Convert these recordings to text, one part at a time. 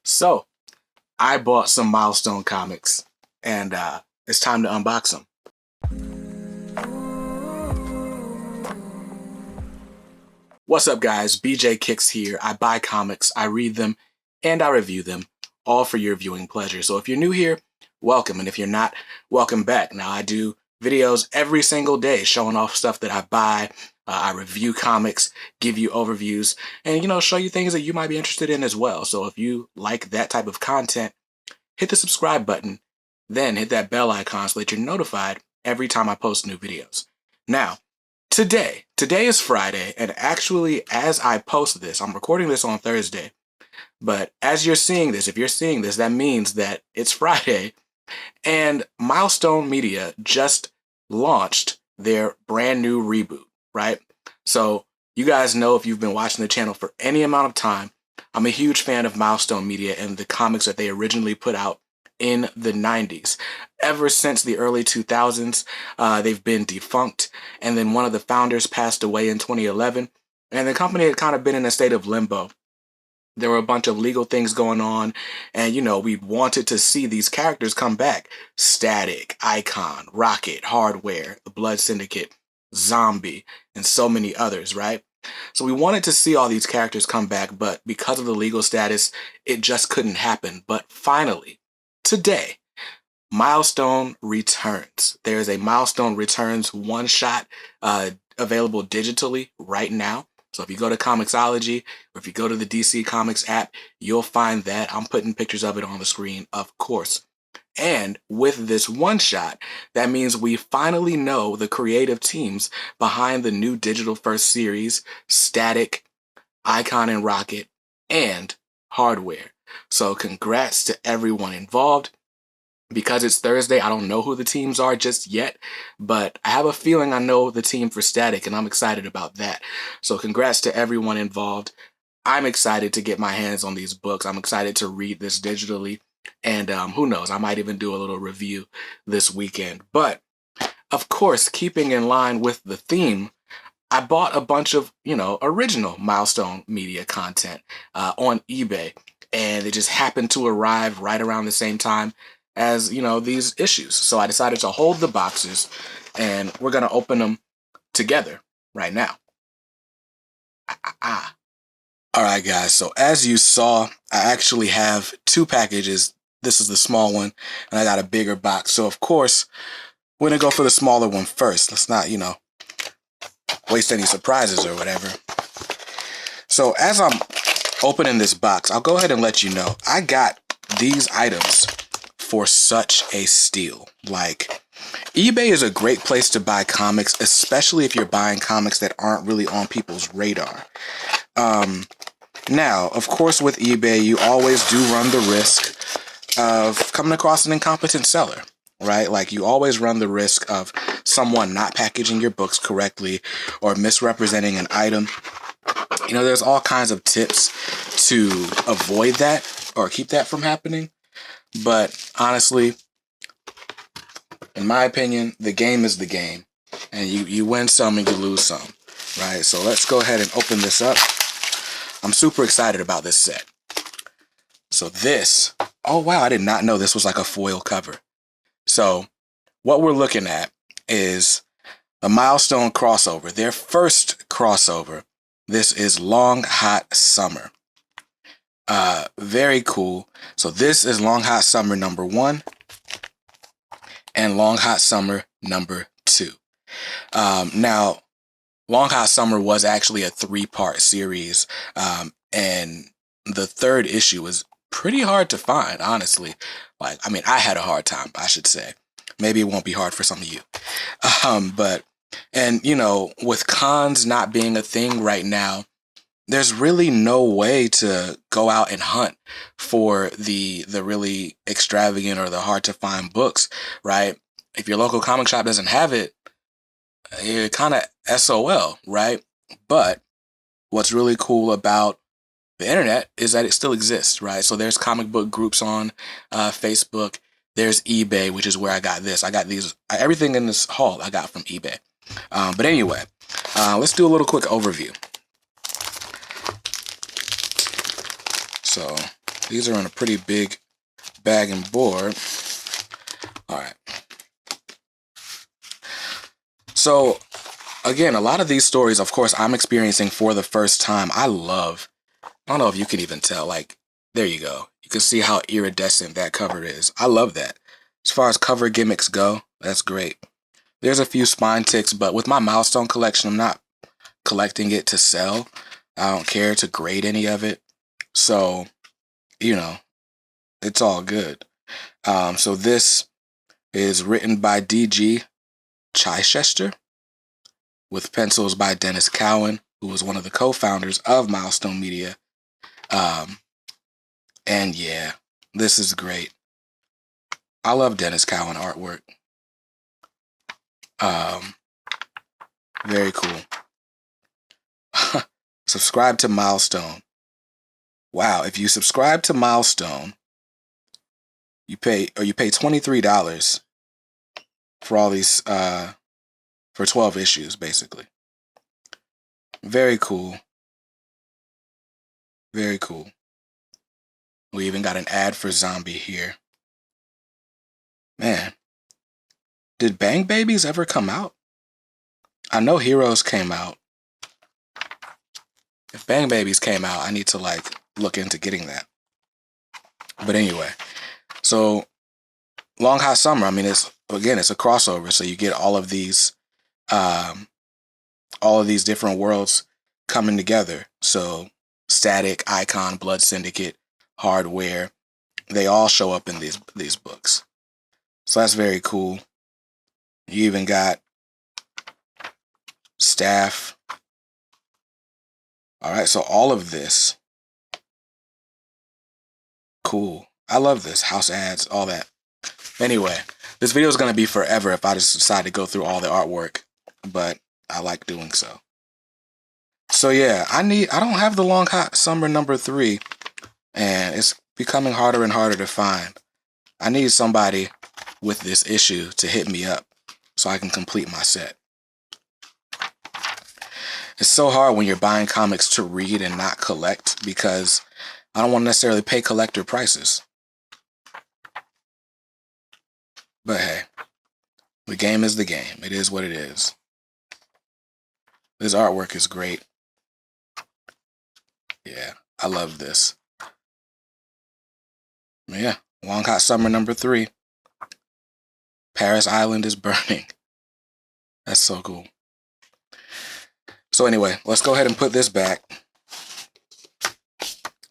So, I bought some Milestone comics, and it's time to unbox them. What's up, guys? BJ Kicks here. I buy comics, I read them, and I review them, all for your viewing pleasure. So if you're new here, welcome, and if you're not, welcome back. Now, I do videos every single day showing off stuff that I buy. I review comics, give you overviews, and, show you things that you might be interested in as well. So if you like that type of content, hit the subscribe button, then hit that bell icon so that you're notified every time I post new videos. Now, today is Friday, and actually, as I post this, I'm recording this on Thursday, but as you're seeing this, if you're seeing this, that means that it's Friday, and Milestone Media just launched their brand new reboot, right? So you guys know, if you've been watching the channel for any amount of time, I'm a huge fan of Milestone Media and the comics that they originally put out in the 90s. Ever since the early 2000s, they've been defunct, and then one of the founders passed away in 2011, and the company had kind of been in a state of limbo. There were a bunch of legal things going on, and we wanted to see these characters come back. Static, Icon, Rocket, Hardware, the Blood Syndicate, Zombie, and so many others, right? So we wanted to see all these characters come back, but because of the legal status, it just couldn't happen. But finally, today, Milestone returns. There's a Milestone Returns one-shot available digitally right now. So if you go to Comixology, or if you go to the DC Comics app, you'll find that. I'm putting pictures of it on the screen, of course. And with this one-shot, that means we finally know the creative teams behind the new digital-first series, Static, Icon and Rocket, and Hardware. So congrats to everyone involved. Because it's Thursday, I don't know who the teams are just yet, but I have a feeling I know the team for Static, and I'm excited about that. So congrats to everyone involved. I'm excited to get my hands on these books. I'm excited to read this digitally, and who knows, I might even do a little review this weekend. But, of course, keeping in line with the theme, I bought a bunch of, original Milestone Media content on eBay, and it just happened to arrive right around the same time as, these issues. So I decided to hold the boxes, and we're going to open them together right now. All right, guys. So as you saw, I actually have two packages. This is the small one, and I got a bigger box. So, of course, we're going to go for the smaller one first. Let's not, waste any surprises or whatever. So as I'm opening this box, I'll go ahead and let you know, I got these items for such a steal. Like, eBay is a great place to buy comics, especially if you're buying comics that aren't really on people's radar. Now, of course, with eBay, you always do run the risk of coming across an incompetent seller, right? Like, you always run the risk of someone not packaging your books correctly or misrepresenting an item. There's all kinds of tips to avoid that or keep that from happening. But honestly, in my opinion, the game is the game, and you win some and you lose some, right? So let's go ahead and open this up. I'm super excited about this set. So this, oh wow, I did not know this was like a foil cover. So what we're looking at is a Milestone crossover, their first crossover. This is Long Hot Summer. Very cool. So this is Long Hot Summer #1 and Long Hot Summer #2. Now, Long Hot Summer was actually a 3-part series, and the third issue was pretty hard to find, honestly. I had a hard time, I should say. Maybe it won't be hard for some of you. With cons not being a thing right now, there's really no way to go out and hunt for the really extravagant or the hard to find books, right? If your local comic shop doesn't have it, you're kind of SOL, right? But what's really cool about the internet is that it still exists, right? So there's comic book groups on Facebook. There's eBay, which is where I got this. I got these, everything in this haul I got from eBay. But anyway, let's do a little quick overview. So These are in a pretty big bag and board. All right. So, again, a lot of these stories, of course, I'm experiencing for the first time. I don't know if you can even tell, like, there you go. You can see how iridescent that cover is. I love that. As far as cover gimmicks go, that's great. There's a few spine ticks, but with my Milestone collection, I'm not collecting it to sell. I don't care to grade any of it. So, you know, it's all good. So this is written by D.G. Chichester with pencils by Dennis Cowan, who was one of the co-founders of Milestone Media. And yeah, this is great. I love Dennis Cowan artwork. Very cool. Subscribe to Milestone. Wow, if you subscribe to Milestone, you pay $23 for all these for 12 issues, basically. Very cool. Very cool. We even got an ad for Zombie here. Man, did Bang Babies ever come out? I know Heroes came out. If Bang Babies came out, I need to like look into getting that. But anyway, so Long Hot Summer, I mean, it's a crossover, so you get all of these different worlds coming together. So Static, Icon, Blood Syndicate, Hardware, they all show up in these books. So that's very cool. You even got Staff. All right, so all of this. Cool. I love this. House ads, all that. Anyway, this video is going to be forever if I just decide to go through all the artwork, but I like doing so. So yeah, I don't have the Long Hot Summer #3, and it's becoming harder and harder to find. I need somebody with this issue to hit me up so I can complete my set. It's so hard when you're buying comics to read and not collect because I don't want to necessarily pay collector prices. But hey, the game is the game. It is what it is. This artwork is great. Yeah, I love this. Yeah, Long Hot Summer #3. Paris Island is burning. That's so cool. So anyway, let's go ahead and put this back.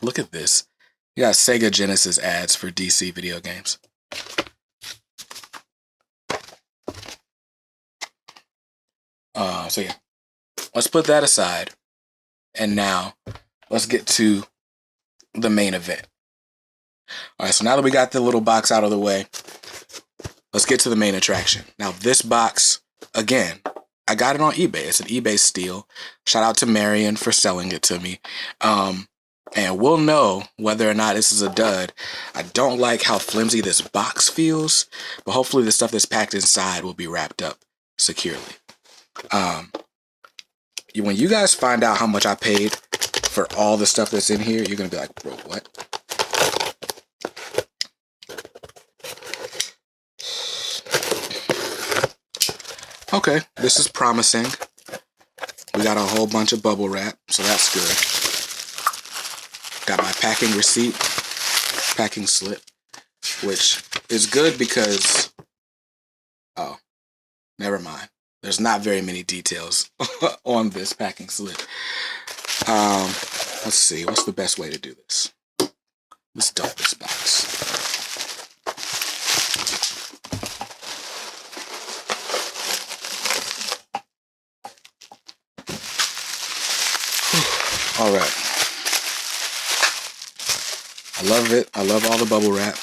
Look at this. You got Sega Genesis ads for DC video games. So yeah, let's put that aside. And now let's get to the main event. All right, so now that we got the little box out of the way, let's get to the main attraction. Now this box, again, I got it on eBay. It's an eBay steal. Shout out to Marion for selling it to me. And we'll know whether or not this is a dud. I don't like how flimsy this box feels, but hopefully the stuff that's packed inside will be wrapped up securely. When you guys find out how much I paid for all the stuff that's in here, you're gonna be like, bro, what? Okay, this is promising. We got a whole bunch of bubble wrap, so that's good. Got my packing receipt, packing slip, which is good because, oh, never mind. There's not very many details on this packing slip. Let's see, what's the best way to do this? Let's dump this box. All right. I love it. I love all the bubble wrap.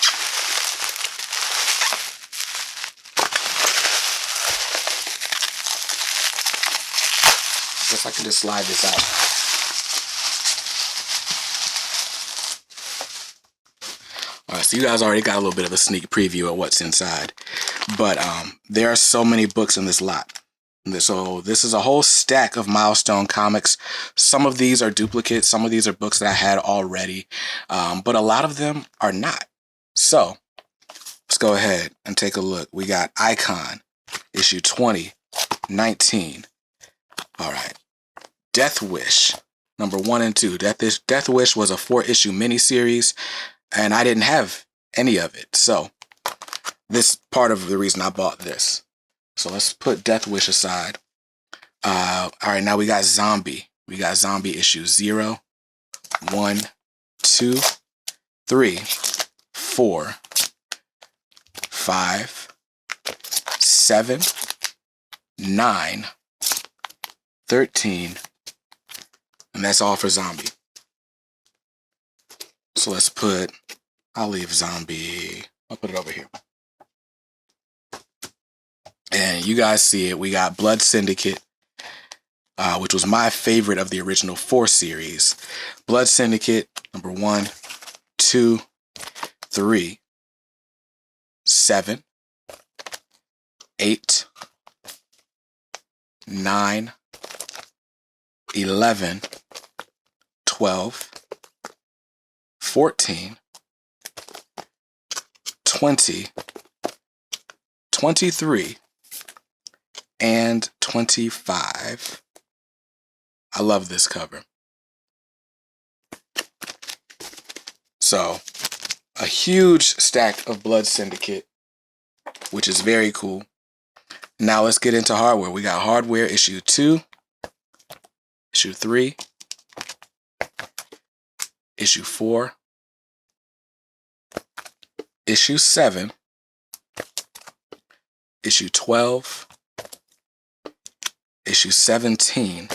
I guess I can just slide this out. All right, so you guys already got a little bit of a sneak preview of what's inside. But there are so many books in this lot. So this is a whole stack of Milestone comics. Some of these are duplicates. Some of these are books that I had already, but a lot of them are not. So let's go ahead and take a look. We got Icon, issue 2019. All right. Death Wish, number 1 and 2. Death Wish was a 4-issue miniseries, and I didn't have any of it. So this part of the reason I bought this. So let's put Death Wish aside. All right, now we got Zombie. We got Zombie issue 0, 1, 2, 3, 4, 5, 7, 9, 13, and that's all for Zombie. So let's put, I'll leave Zombie, I'll put it over here. And you guys see it. We got Blood Syndicate, which was my favorite of the original 4 series. Blood Syndicate, number 1, 2, 3, 7, 8, 9, 11, 12, 14, 20, 23, and 25. I love this cover. So, a huge stack of Blood Syndicate, which is very cool. Now let's get into Hardware. We got Hardware issue 2, issue 3, issue 4, issue 7, issue 12, issue 17,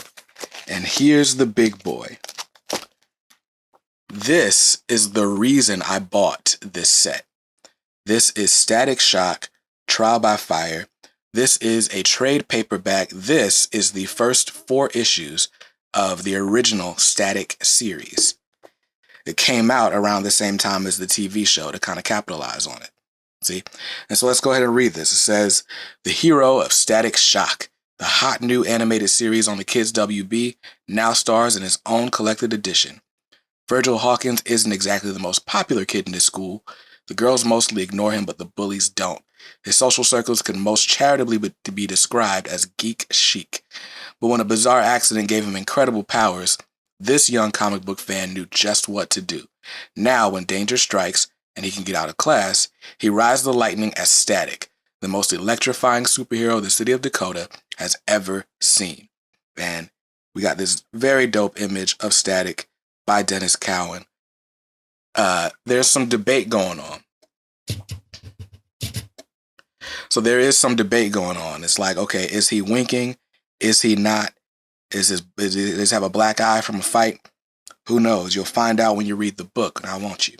and here's the big boy. This is the reason I bought this set. This is Static Shock, Trial by Fire. This is a trade paperback. This is the first 4 issues of the original Static series. It came out around the same time as the TV show to kind of capitalize on it. See? And so let's go ahead and read this. It says, the hero of Static Shock, the hot new animated series on the Kids WB, now stars in his own collected edition. Virgil Hawkins isn't exactly the most popular kid in his school. The girls mostly ignore him, but the bullies don't. His social circles can most charitably be described as geek chic. But when a bizarre accident gave him incredible powers, this young comic book fan knew just what to do. Now, when danger strikes and he can get out of class, he rides the lightning as Static, the most electrifying superhero the city of Dakota has ever seen. And we got this very dope image of Static by Dennis Cowan. There's some debate going on. So there is some debate going on. It's like, okay, is he winking? Is he not? Does he have a black eye from a fight? Who knows? You'll find out when you read the book, and I want you.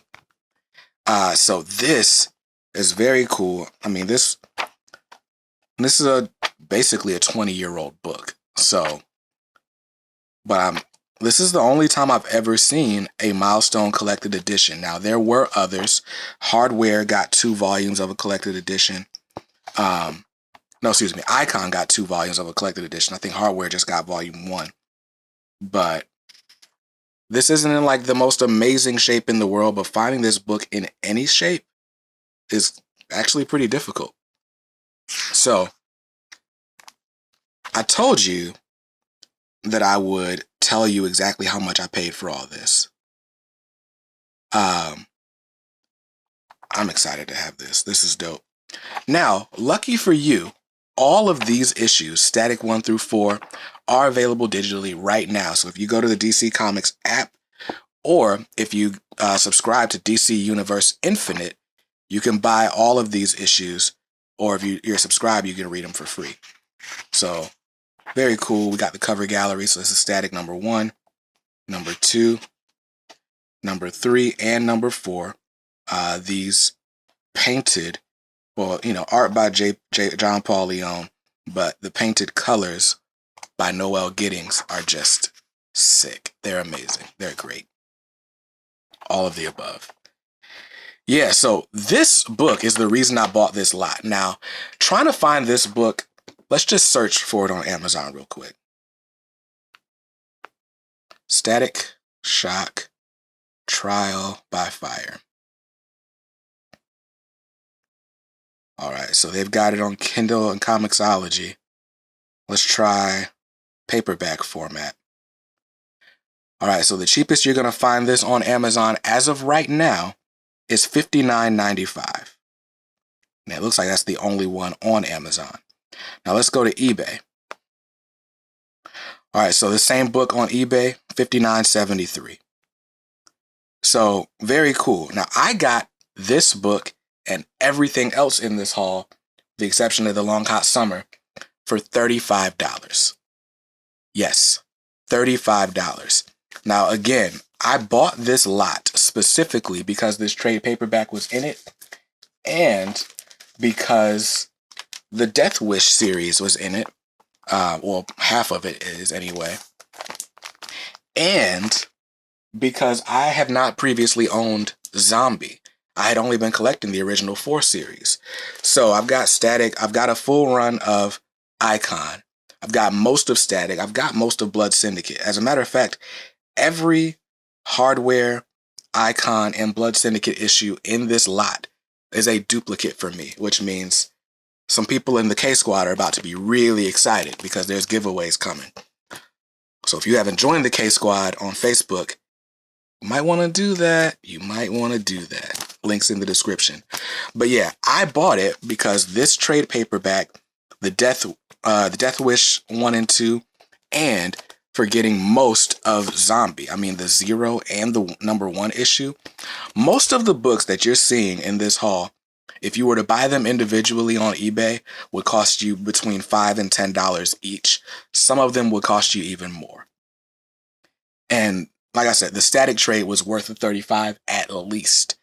So this is very cool. I mean, this is basically a 20-year-old book. So, but this is the only time I've ever seen a Milestone collected edition. Now, there were others. Hardware got 2 volumes of a collected edition. Icon got 2 volumes of a collected edition. I think Hardware just got volume 1. But this isn't in like the most amazing shape in the world, but finding this book in any shape is actually pretty difficult. So, I told you that I would tell you exactly how much I paid for all this. I'm excited to have this. This is dope. Now, lucky for you, all of these issues, Static 1 through 4, are available digitally right now. So if you go to the DC Comics app, or if you subscribe to DC Universe Infinite, you can buy all of these issues, or if you're subscribed, you can read them for free. So, very cool. We got the cover gallery. So this is Static number 1, number 2, number 3, and number 4. These painted, well, art by John Paul Leon, but the painted colors by Noel Giddings are just sick. They're amazing. They're great. All of the above. Yeah, so this book is the reason I bought this lot. Now, trying to find this book Let's just search for it on Amazon real quick. Static Shock Trial by Fire. All right, so they've got it on Kindle and Comixology. Let's try paperback format. All right, so the cheapest you're going to find this on Amazon as of right now is $59.95. And it looks like that's the only one on Amazon. Now let's go to eBay. All right, so the same book on eBay, $59.73. So very cool. Now I got this book and everything else in this haul, the exception of the Long Hot Summer, for $35. Yes, $35. Now again, I bought this lot specifically because this trade paperback was in it and because the Death Wish series was in it. Well, half of it is anyway. And because I have not previously owned Zombie. I had only been collecting the original 4 series. So I've got Static. I've got a full run of Icon. I've got most of Static. I've got most of Blood Syndicate. As a matter of fact, every Hardware, Icon, and Blood Syndicate issue in this lot is a duplicate for me, which means some people in the K-Squad are about to be really excited because there's giveaways coming. So if you haven't joined the K-Squad on Facebook, you might want to do that. You might want to do that. Links in the description. But yeah, I bought it because this trade paperback, the Death Wish 1 and 2, and for getting most of Zombie. I mean, the 0 and the number 1 issue. Most of the books that you're seeing in this haul, if you were to buy them individually on eBay, would cost you between $5 and $10 each. Some of them would cost you even more. And like I said, the Static trade was worth the $35 at least.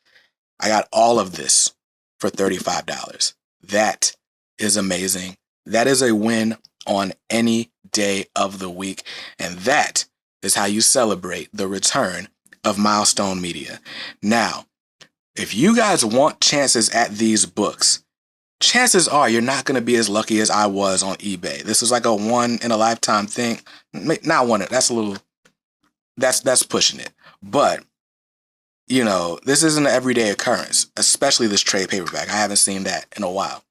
I got all of this for $35. That is amazing. That is a win on any day of the week. And that is how you celebrate the return of Milestone Media. Now, if you guys want chances at these books, chances are you're not going to be as lucky as I was on eBay. This is like a one-in-a-lifetime thing. Not one, that's a little, that's pushing it. But, you know, this isn't an everyday occurrence, especially this trade paperback. I haven't seen that in a while.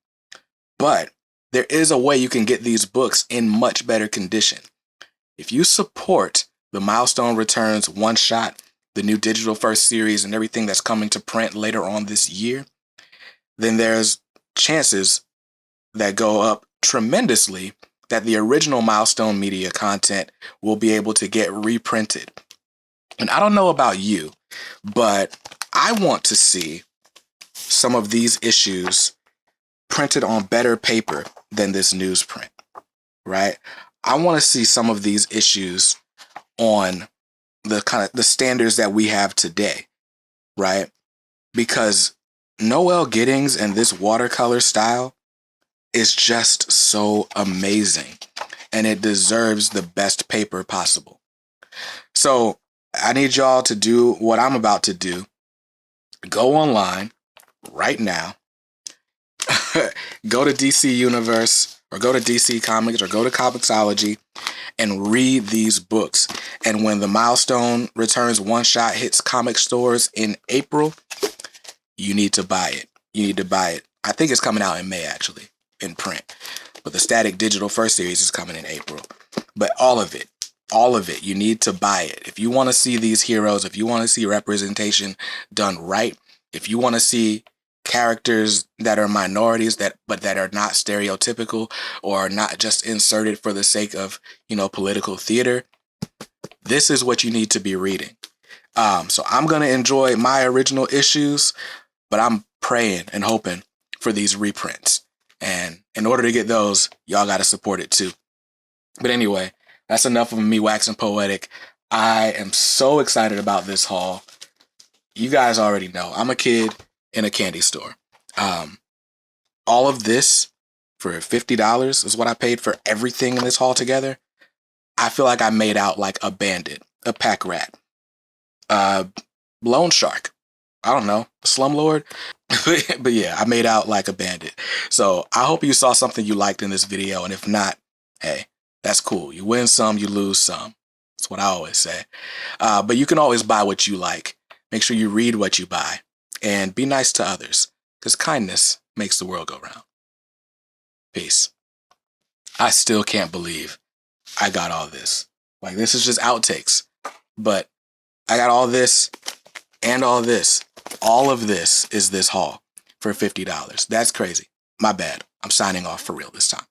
But there is a way you can get these books in much better condition. If you support the Milestone Returns one-shot, the new digital first series, and everything that's coming to print later on this year, then there's chances that go up tremendously that the original Milestone Media content will be able to get reprinted. And I don't know about you, but I want to see some of these issues printed on better paper than this newsprint, right? I want to see some of these issues on the standards that we have today, right? Because Noel Giddings and this watercolor style is just so amazing, and it deserves the best paper possible. So I need y'all to do what I'm about to do. Go online right now. Go to DC Universe or go to DC Comics or go to Comixology and read these books. And when the Milestone Returns one-shot hits comic stores in April, you need to buy it. You need to buy it. I think it's coming out in May, actually, in print. But the Static Digital First Series is coming in April. But all of it, you need to buy it. If you want to see these heroes, if you want to see representation done right, if you want to see characters that are minorities but that are not stereotypical or are not just inserted for the sake of, political theater, this is what you need to be reading. So I'm going to enjoy my original issues, but I'm praying and hoping for these reprints. And in order to get those, y'all got to support it too. But anyway, that's enough of me waxing poetic. I am so excited about this haul. You guys already know, I'm a kid in a candy store. All of this for $50 is what I paid for everything in this haul together. I feel like I made out like a bandit, a pack rat, loan shark. I don't know, a slumlord. But yeah, I made out like a bandit. So I hope you saw something you liked in this video. And if not, hey, that's cool. You win some, you lose some. That's what I always say. But you can always buy what you like. Make sure you read what you buy. And be nice to others. Because kindness makes the world go round. Peace. I still can't believe I got all this. Like, this is just outtakes. But I got all this and all this. All of this is this haul for $50. That's crazy. My bad. I'm signing off for real this time.